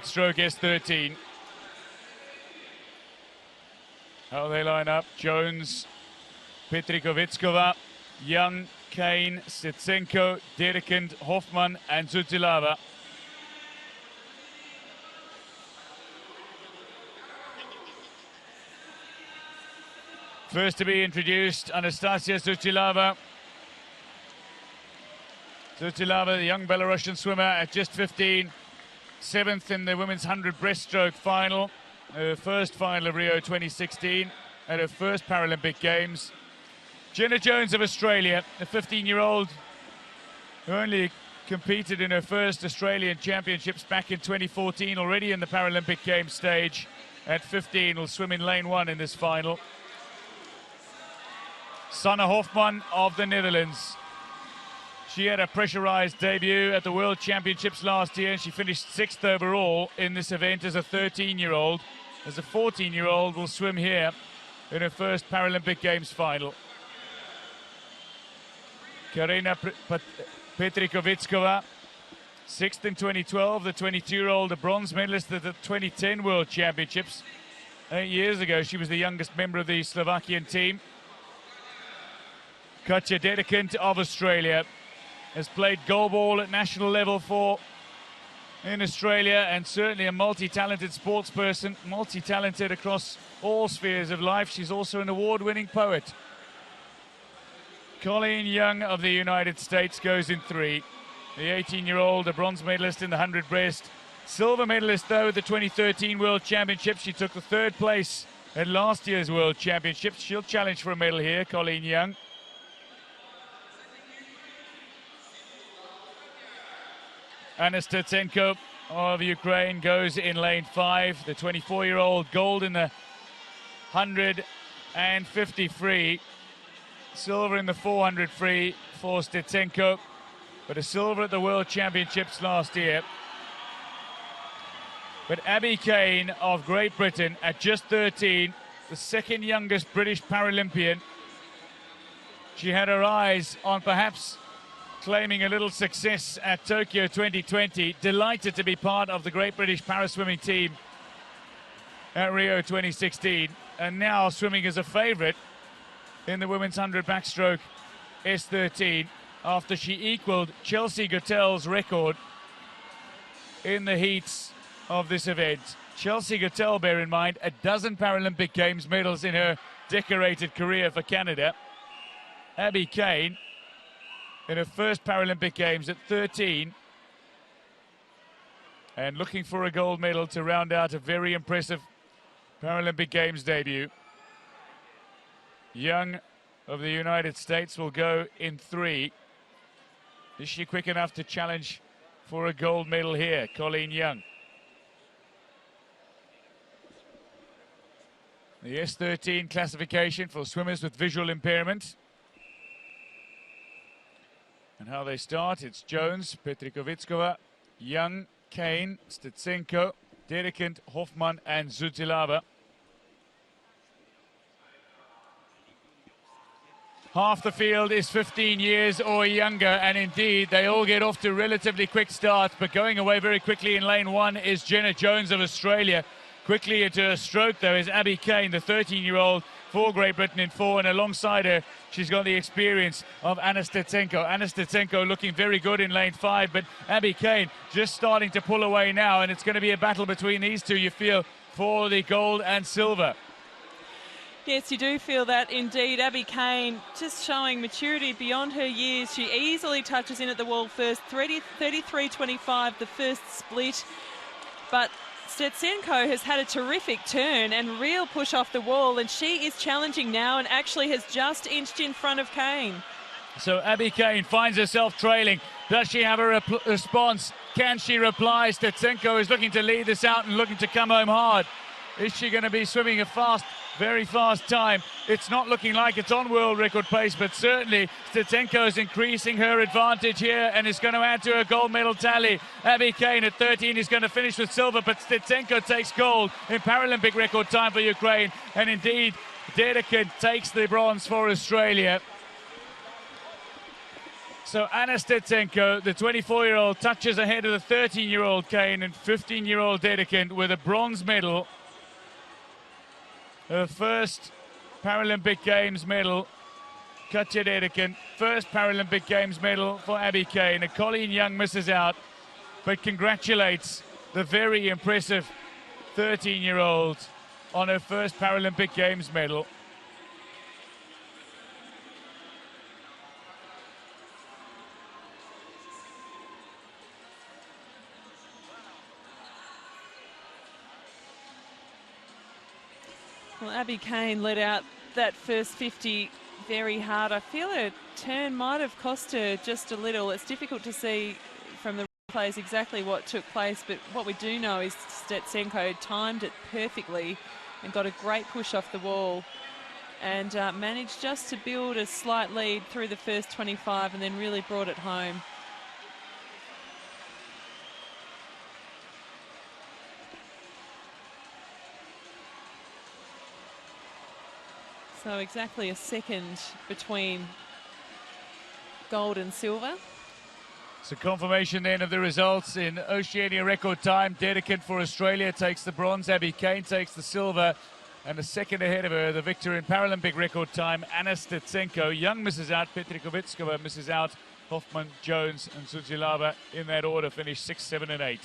backstroke S13. How they line up: Jones, Petrikovitskova, Young, Kane, Steczenko, Dedekind, Hoffman and Zutilava. First to be introduced, Anastasia Zutilava. Zutilava, the young Belarusian swimmer at just 15, 7th in the women's 100 breaststroke final, her first final of Rio 2016, at her first Paralympic Games. Jenna Jones of Australia, a 15-year-old who only competed in her first Australian Championships back in 2014, already in the Paralympic Games stage. At 15, will swim in lane 1 in this final. Sanne Hoffman of the Netherlands. She had a pressurized debut at the World Championships last year, and she finished 6th overall in this event as a 13-year-old. As a 14-year-old, will swim here in her first Paralympic Games final. Karina Petrikovitskova, 6th in 2012, the 22-year-old, a bronze medalist at the 2010 World Championships. 8 years ago, she was the youngest member of the Slovakian team. Katja Dedekind of Australia has played goalball at national level in Australia, and certainly a multi-talented sports person, multi-talented across all spheres of life. She's also an award-winning poet. Colleen Young of the United States goes in 3. The 18-year-old, a bronze medalist in the 100 breast. Silver medalist, though, at the 2013 World Championships. She took the 3rd place at last year's World Championships. She'll challenge for a medal here, Colleen Young. Anna Steczenko of Ukraine goes in lane 5. The 24-year-old, gold in the 100 and 50 free. Silver in the 400 free for Steczenko, but a silver at the World Championships last year. But Abbey Kane of Great Britain at just 13, the 2nd youngest British Paralympian. She had her eyes on perhaps claiming a little success at Tokyo 2020. Delighted to be part of the Great British Paraswimming team at Rio 2016, and now swimming as a favourite in the women's 100 backstroke S13 after she equaled Chelsea Gottel's record in the heats of this event. Chelsea Gottel, bear in mind, a dozen Paralympic Games medals in her decorated career for Canada. Abbey Kane in her first Paralympic Games at 13, and looking for a gold medal to round out a very impressive Paralympic Games debut. Young of the United States will go in 3. Is she quick enough to challenge for a gold medal here, Colleen Young? The S13 classification for swimmers with visual impairment. And how they start: it's Jones, Petrikovitskova, Young, Kane, Steczenko, Dedekind, Hoffman and Zutilava. Half the field is 15 years or younger, and indeed they all get off to relatively quick starts, but going away very quickly in lane 1 is Jenna Jones of Australia. Quickly into her stroke, though, is Abbey Kane, the 13-year-old for Great Britain in 4, and alongside her, she's got the experience of Anna Steczenko. Anna Steczenko looking very good in lane 5, but Abbey Kane just starting to pull away now, and it's going to be a battle between these two, you feel, for the gold and silver. Yes, you do feel that indeed. Abbey Kane just showing maturity beyond her years. She easily touches in at the wall first, 33.25, the first split. But Steczenko has had a terrific turn and real push off the wall, and she is challenging now and actually has just inched in front of Kane. So Abbey Kane finds herself trailing. Does she have a response? Can she reply? Steczenko is looking to lead this out and looking to come home hard. Is she going to be swimming a fast, very fast time? It's not looking like it's on world record pace, but certainly Steczenko is increasing her advantage here and is going to add to her gold medal tally. Abbey Kane at 13 is going to finish with silver, but Steczenko takes gold in Paralympic record time for Ukraine, and indeed Dedekind takes the bronze for Australia. So Anna Stetsenko, the 24-year-old, touches ahead of the 13-year-old Kane and 15-year-old Dedekind with a bronze medal. Her first Paralympic Games medal, Katja Dedekind. First Paralympic Games medal for Abbey Kane. And Colleen Young misses out, but congratulates the very impressive 13-year-old on her first Paralympic Games medal. Well, Abbey Kane led out that first 50 very hard. I feel her turn might have cost her just a little. It's difficult to see from the replays exactly what took place, but what we do know is Stetsenko timed it perfectly and got a great push off the wall and managed just to build a slight lead through the first 25 and then really brought it home. So exactly a second between gold and silver. So confirmation then of the results in Oceania record time. Dedekind for Australia takes the bronze. Abbey Kane takes the silver. And a second ahead of her, the victor in Paralympic record time, Anna Stetsenko. Young misses out, Petrikovitskova misses out. Hoffman, Jones and Suzilava in that order finished 6, 7 and 8.